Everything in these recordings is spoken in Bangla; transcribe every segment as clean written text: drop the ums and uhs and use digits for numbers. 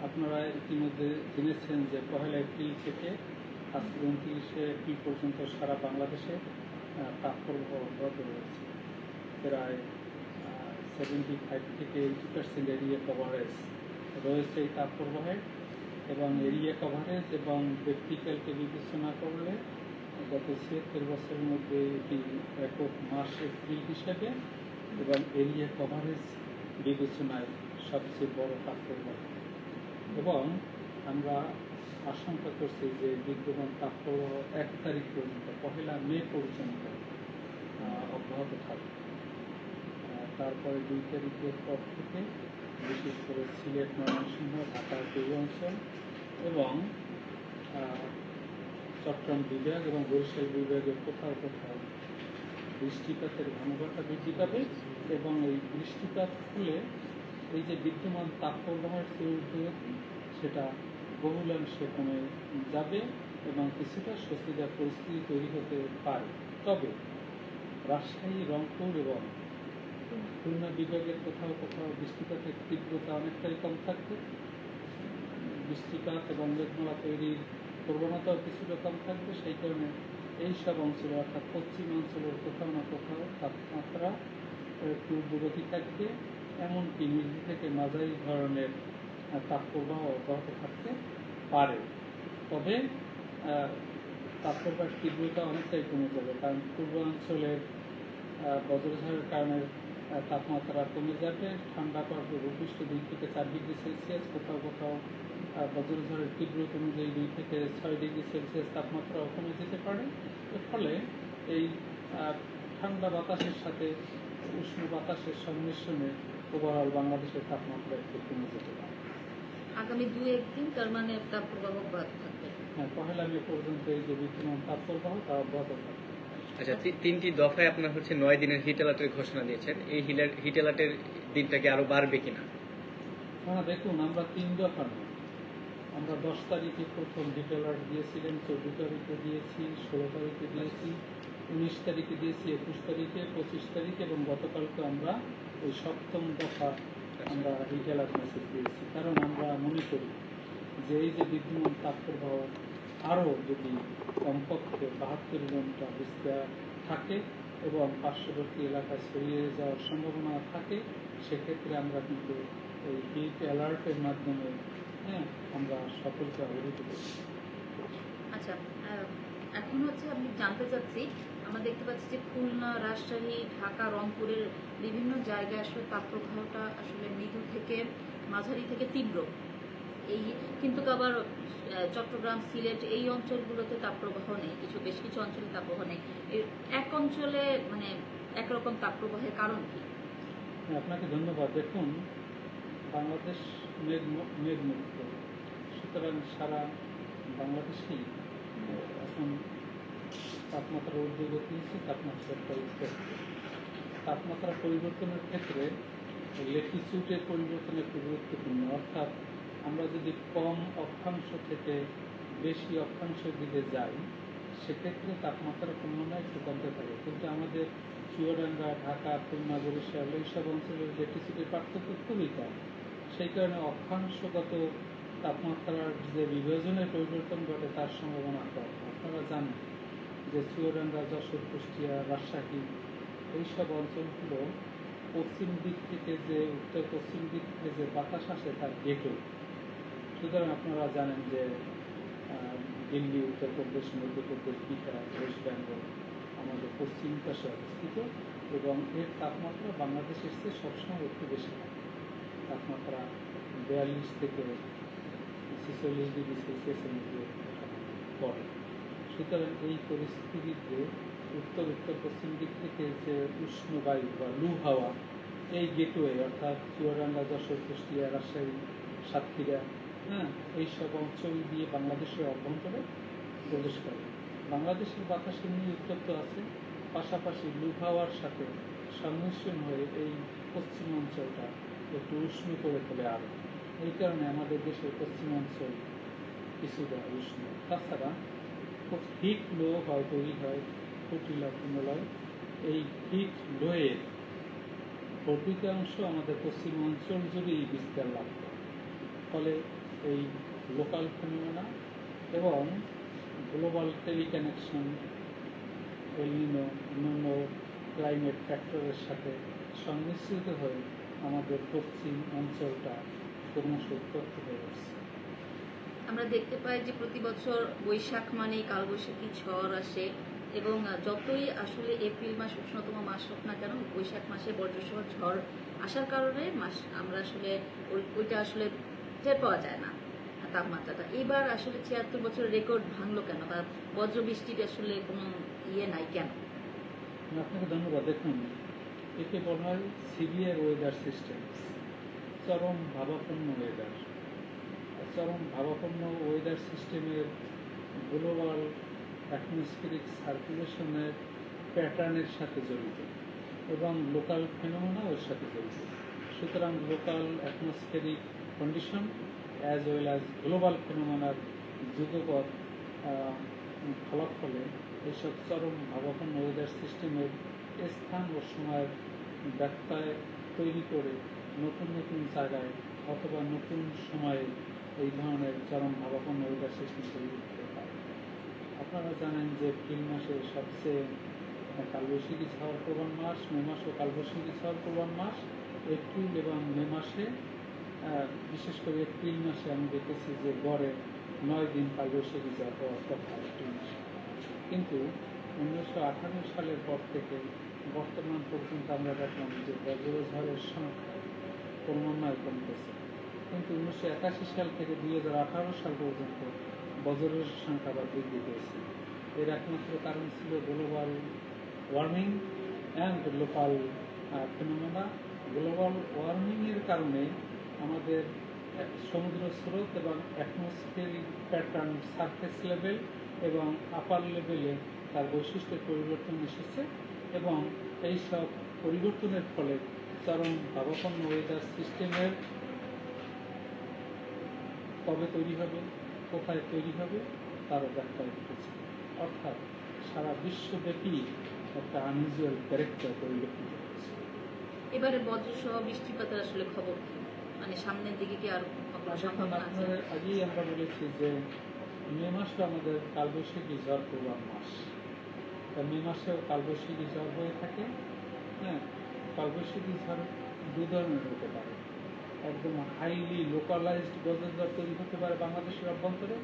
আপনারা ইতিমধ্যে জেনেছেন যে 1 এপ্রিল থেকে আজ 29 এপ্রিল পর্যন্ত সারা বাংলাদেশে তাপপ্রবাহ অব্যাহত রয়েছে। প্রায় 75 থেকে 80% এরিয়া কভারেজ রয়েছে এই তাপপ্রবাহে, এবং এরিয়া কভারেজ এবং ব্যক্তিকালকে বিবেচনা করলে গত 76 বছরের মধ্যে এটি একক মাস এপ্রিল হিসাবে এবং এরিয়া কভারেজ বিবেচনায় সবচেয়ে বড় তাপপ্রবাহ। এবং আমরা আশঙ্কা করছি যে বিদ্যমান তাপপ্রবাহ 1 তারিখ পর্যন্ত 1 মে পর্যন্ত অব্যাহত থাকবে। তারপরে 2 তারিখের পর থেকে বিশেষ করে সিলেট, ময়মনসিংহ, ঢাকার পূর্বাঞ্চল এবং চট্টগ্রাম বিভাগ এবং বরিশাল বিভাগের কোথাও কোথাও বৃষ্টিপাতের ঘনঘটা বৃদ্ধি পাবে, এবং এই বৃষ্টিপাত হলে এই যে বিদ্যমান তাপপ্রবাহের যে ঊর্ধ্বগতি সেটা বহুলাংশে কমে যাবে এবং কিছুটা স্বস্তিদায়ক পরিস্থিতি তৈরি হতে পারে। তবে রাজশাহী, রংপুর এবং খুলনা বিভাগের কোথাও কোথাও বৃষ্টিপাতের তীব্রতা অনেকটাই কম থাকবে। বৃষ্টিপাত এবং মেঘমালা তৈরির প্রবণতাও কিছুটা কম থাকবে। সেই কারণে এইসব অঞ্চলে অর্থাৎ পশ্চিম অঞ্চলের কোথাও না কোথাও তাপমাত্রা একটু ঊর্ধ্বগতি থাকবে, এমনকি মৃদু থেকে মাঝারি ধরনের তাপপ্রবাহ অব্যাহত থাকতে পারে। তবে তাপপ্রবাহের তীব্রতা অনেকটাই কমে যাবে, কারণ পূর্বাঞ্চলের বজ্রঝড়ের কারণে তাপমাত্রা কমে যাবে। ঠান্ডা পড়বে ভূপৃষ্ঠ 2 থেকে 4 ডিগ্রি সেলসিয়াস, কোথাও কোথাও বজ্রঝড়ের তীব্রতা অনুযায়ী 2 থেকে 6 ডিগ্রি সেলসিয়াস তাপমাত্রাও কমে যেতে পারে। এর ফলে এই ঠান্ডা বাতাসের সাথে উষ্ণ বাতাসের সংমিশ্রণে ওভারঅল বাংলাদেশের তাপমাত্রা একটু কমে যেতে পারে। আগামী 2-1 দিন তার মানে তাপপ্রবাহ অব্যাহত থাকবে। হ্যাঁ, 1 মে পর্যন্ত এই যে বিদ্যমান তাপপ্রবাহ তা অব্যাহত থাকবে। আচ্ছা, 3টি দফায় আপনার 9 দিনের হিট অ্যালার্টের ঘোষণা দিয়েছেন। এই হিট অ্যালার্টের দিনটা কি আরো বাড়বে কিনা? দেখুন, আমরা 3 দফা নয়, আমরা 10 তারিখে প্রথম হিট অ্যালার্ট দিয়েছিলেন, 14 তারিখে দিয়েছি, 16 তারিখে দিয়েছি, 19 তারিখে দিয়েছি, 21 তারিখে, 25 তারিখে এবং গতকালকে আমরা ওই 7ম দফা আমরা হিট অ্যালার্ট মেসেজ দিয়েছি। কারণ আমরা মনে করি যে এই যে বিদ্যমান তাপপ্রবাহ আরও যদি কমপক্ষে 72 ঘন্টা বিস্তার থাকে এবং পার্শ্ববর্তী এলাকায় ছড়িয়ে যাওয়ার সম্ভাবনা থাকে, সেক্ষেত্রে আমরা কিন্তু এই হিট অ্যালার্টের মাধ্যমে আমরা সকলকে অবহিত করি। আচ্ছা, এখন আমি জানতে চাচ্ছি, আমরা দেখতে পাচ্ছি যে খুলনা, রাজশাহী, ঢাকা, রংপুরের বিভিন্ন জায়গায় আসলে তাপপ্রবাহটা আসলে মৃদু থেকে মাঝারি থেকে তীব্র। কিন্তু আবার চট্টগ্রাম, সিলেট এই অঞ্চলগুলোতে তাপপ্রবাহ নেই, বেশ কিছু অঞ্চলে তাপপ্রবাহ নেই। এক অঞ্চলে মানে একরকম তাপপ্রবাহের কারণ কি? আপনাকে ধন্যবাদ। দেখুন, বাংলাদেশ মেঘমুক্ত, সুতরাং সারা বাংলাদেশেই এখন তাপমাত্রার ঊর্ধ্বগতি হচ্ছে তাপমাত্রা পরিবর্তনের ক্ষেত্রে ল্যাটিটিউডের পরিবর্তন একটু গুরুত্বপূর্ণ। অর্থাৎ আমরা যদি কম অক্ষাংশ থেকে বেশি অক্ষাংশের দিকে যাই, সেক্ষেত্রে তাপমাত্রা ক্রমান্বয়ে একটু কমতে থাকে। কিন্তু আমাদের চুয়াডাঙ্গা, ঢাকা, খুলনা, বরিশাল এইসব অঞ্চলের ল্যাটিটিউডের পার্থক্য খুবই কম। সেই কারণে অক্ষাংশগত তাপমাত্রার যে বিভাজনের পরিবর্তন ঘটে তার সম্ভাবনা কম। আপনারা জানেন যে চুয়াডাঙ্গা, যশোর, কুষ্টিয়া, রাজশাহী এইসব অঞ্চলগুলো পশ্চিম দিক থেকে যে উত্তর পশ্চিম দিক থেকে যে বাতাস আসে তার গেটো। সুতরাং আপনারা জানেন যে দিল্লি, উত্তরপ্রদেশ, মধ্যপ্রদেশ, বিহার, ওয়েস্ট বেঙ্গল আমাদের পশ্চিম পাশে অবস্থিত, এবং এর তাপমাত্রা বাংলাদেশের চেয়ে সবসময় একটু বেশি থাকে। তাপমাত্রা 42 থেকে 46 ডিগ্রি সেলসিয়াসের মধ্যে পড়ে। সুতরাং এই পরিস্থিতিতে উত্তর পশ্চিম দিক থেকে যে উষ্ণ বায়ু বা লু হাওয়া এই গেটওয়ে অর্থাৎ চুয়াডাঙ্গা, যশোর, কুষ্টিয়া, রাজশাহী, সাতক্ষীরা এইসব অঞ্চল দিয়ে বাংলাদেশের অভ্যন্তরে প্রবেশ করে। বাংলাদেশের বাতাস এমনি উত্তপ্ত আছে, পাশাপাশি লু হাওয়ার সাথে সংমিশ্রণ হয়ে এই পশ্চিম অঞ্চলটা একটু উষ্ণ করে তোলে আরও। এই কারণে আমাদের দেশের পশ্চিম অঞ্চল কিছুটা উষ্ণ। তাছাড়া হিট লো তৈরি হয় কুটিলায়। এই হিট লোয়ের অধিকাংশ আমাদের পশ্চিম অঞ্চল জুড়েই বিস্তার লাভ করে। ফলে এই লোকাল ফেনোমেনা এবং গ্লোবাল টেলিকানেকশন, এলিনো, অন্যান্য ক্লাইমেট ফ্যাক্টরের সাথে সংমিশ্রিত হয়ে আমাদের পশ্চিম অঞ্চলটা ক্রমশ উত্তপ্ত হয়ে যাচ্ছে। আমরা দেখতে পাই যে প্রতি বছর বৈশাখ মানে কালবৈশাখী ঝড় আসে এবং যতই আসলে এপ্রিল মাস উষ্ণতম মাস হোক না কেন, বৈশাখ মাসে বজ্রসহ ঝড় আসার কারণে আমরা আসলে ওইটা আসলে টের পাওয়া যায় না তাপমাত্রাটা। এবার আসলে ৭৬ বছরের রেকর্ড ভাঙলো কেন, বা বজ্র বৃষ্টির আসলে কোনো নাই কেন? আপনাকে ধন্যবাদ। দেখুন, একে বলা হয় সিভিয়ার ওয়েদার সিস্টেম, চরম ভাবাপন্ন ওয়েদার। চরম ভাবাপন্ন ওয়েদার সিস্টেমের গ্লোবাল অ্যাটমসফিয়ারিক সার্কুলেশনের প্যাটার্নের সাথে জড়িত এবং লোকাল ফেনোমেনা ওর সাথে জড়িত। সুতরাং local atmospheric condition as well as global ফেনোমেনার যুগপৎ ফলাফলে এইসব চরম ভাবাপন্ন ওয়েদার সিস্টেমের স্থান ও সময়ের ব্যত্যয় তৈরি করে নতুন নতুন জায়গায় অথবা নতুন সময়ে এই ধরনের চরম ভাবাপন্ন ওয়েদার সিস্টেম তৈরি করতে পারে। আপনারা জানেন যে এপ্রিল মাসে সবচেয়ে কালবৈশাখী ঝড় প্রবণ মাস, মে মাসও কালবৈশাখী ঝড় প্রবণ মাস। এপ্রিল এবং মে মাসে, বিশেষ করে এপ্রিল মাসে আমি দেখেছি যে গড়ে 9 দিন কালবৈশাখী ঝড় হওয়ার কথা এপ্রিল মাসে। কিন্তু 1958 সালের পর থেকে বর্তমান পর্যন্ত আমরা দেখলাম যে বজ্রঝড়ের সংখ্যা ক্রমান্বয়ে কমতেছে। কিন্তু 1981 সাল থেকে 2018 সাল পর্যন্ত বজ্রের সংখ্যা আবার বৃদ্ধি পেয়েছে। এর একমাত্র কারণ ছিল global warming and local phenomena. Global ওয়ার্মিংয়ের কারণে আমাদের সমুদ্র স্রোত এবং অ্যাটমসফিয়ারিক প্যাটার্ন, সারফেস লেভেল এবং আপার লেভেলে তার বৈশিষ্ট্যের পরিবর্তন এসেছে এবং এই সব পরিবর্তনের ফলে চরম ভাবাপন্ন ওয়েদার সিস্টেমের কবে তৈরি হবে, কোথায় তৈরি হবে তারও ব্যাখ্যা ঘটেছে। অর্থাৎ সারা বিশ্বব্যাপী একটা আনইউজুয়াল ক্যারেক্টার পরিলক্ষিত হচ্ছে। এবারে বজ্রসহ বৃষ্টিপাতের আসলে খবর কি, মানে সামনের দিকে কি আর সম্ভাবনা আছে? আপনাদের আগেই আমরা বলেছি যে মে মাসে আমাদের কালবৈশাখী ঝড় প্রবণ মাস। মে মাসেও কালবৈশাখী ঝড় হয়ে থাকে। হ্যাঁ, কালবৈশাখী ঝড় দু ধরনের হতে পারে। একদম হাইলি লোকালাইজড বজ্রঝড় তৈরি হতে পারে বাংলাদেশের অভ্যন্তরে,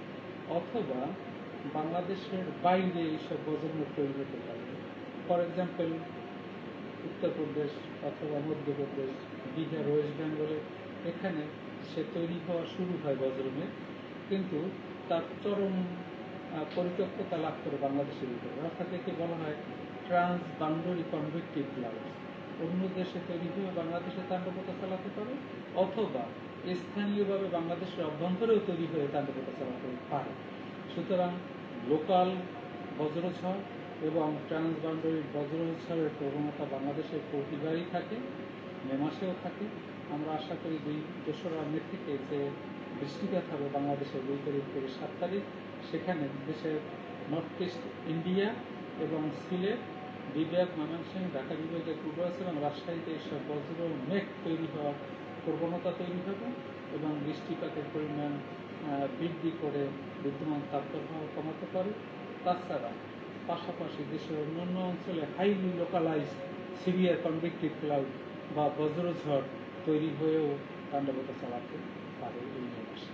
অথবা বাংলাদেশের বাইরে এইসব বজ্রঝড় তৈরি হতে পারে। ফর এক্সাম্পল, উত্তরপ্রদেশ অথবা মধ্যপ্রদেশ, বিহার, ওয়েস্ট বেঙ্গলে এখানে সে তৈরি হওয়া শুরু হয় বজ্রমেঘ, কিন্তু তার চরম পরিপক্কতা লাভ করে বাংলাদেশের ভিতরে। অর্থাৎ একে বলা হয় ট্রান্স বাউন্ডারি কনভেক্টিভ ক্লাউডস। অন্য দেশে তৈরি হয়ে বাংলাদেশে তাণ্ডবতা চালাতে পারে, অথবা স্থানীয়ভাবে বাংলাদেশের অভ্যন্তরেও তৈরি হয়ে তাণ্ডবতা চালাতে পারে। সুতরাং লোকাল বজ্রঝড় এবং ট্রান্স বাউন্ডারি বজ্রঝড়ের প্রবণতা বাংলাদেশের প্রতিবারই থাকে, মে মাসেও থাকে। আমরা আশা করি 2রা মে থেকে যে বৃষ্টিপাত হবে বাংলাদেশের 2 তারিখ থেকে 7 তারিখ, সেখানে দেশের নর্থ ইস্ট ইন্ডিয়া এবং সিলেট বিভাগ, ময়মনসিংহ, ঢাকা বিভাগের পূর্বাঞ্চল এবং রাজশাহীতে এইসব বজ্র মেঘ তৈরি হওয়ার প্রবণতা তৈরি হবে এবং বৃষ্টিপাতের পরিমাণ বৃদ্ধি করে বিদ্যমান তাপপ্রবাহ কমাতে পারে। তাছাড়া পাশাপাশি দেশের অন্যান্য অঞ্চলে highly localised severe convective cloud বা বজ্রঝড় তৈরি হয়েও তাণ্ডবতা চালাতে পারে এই মে মাসে।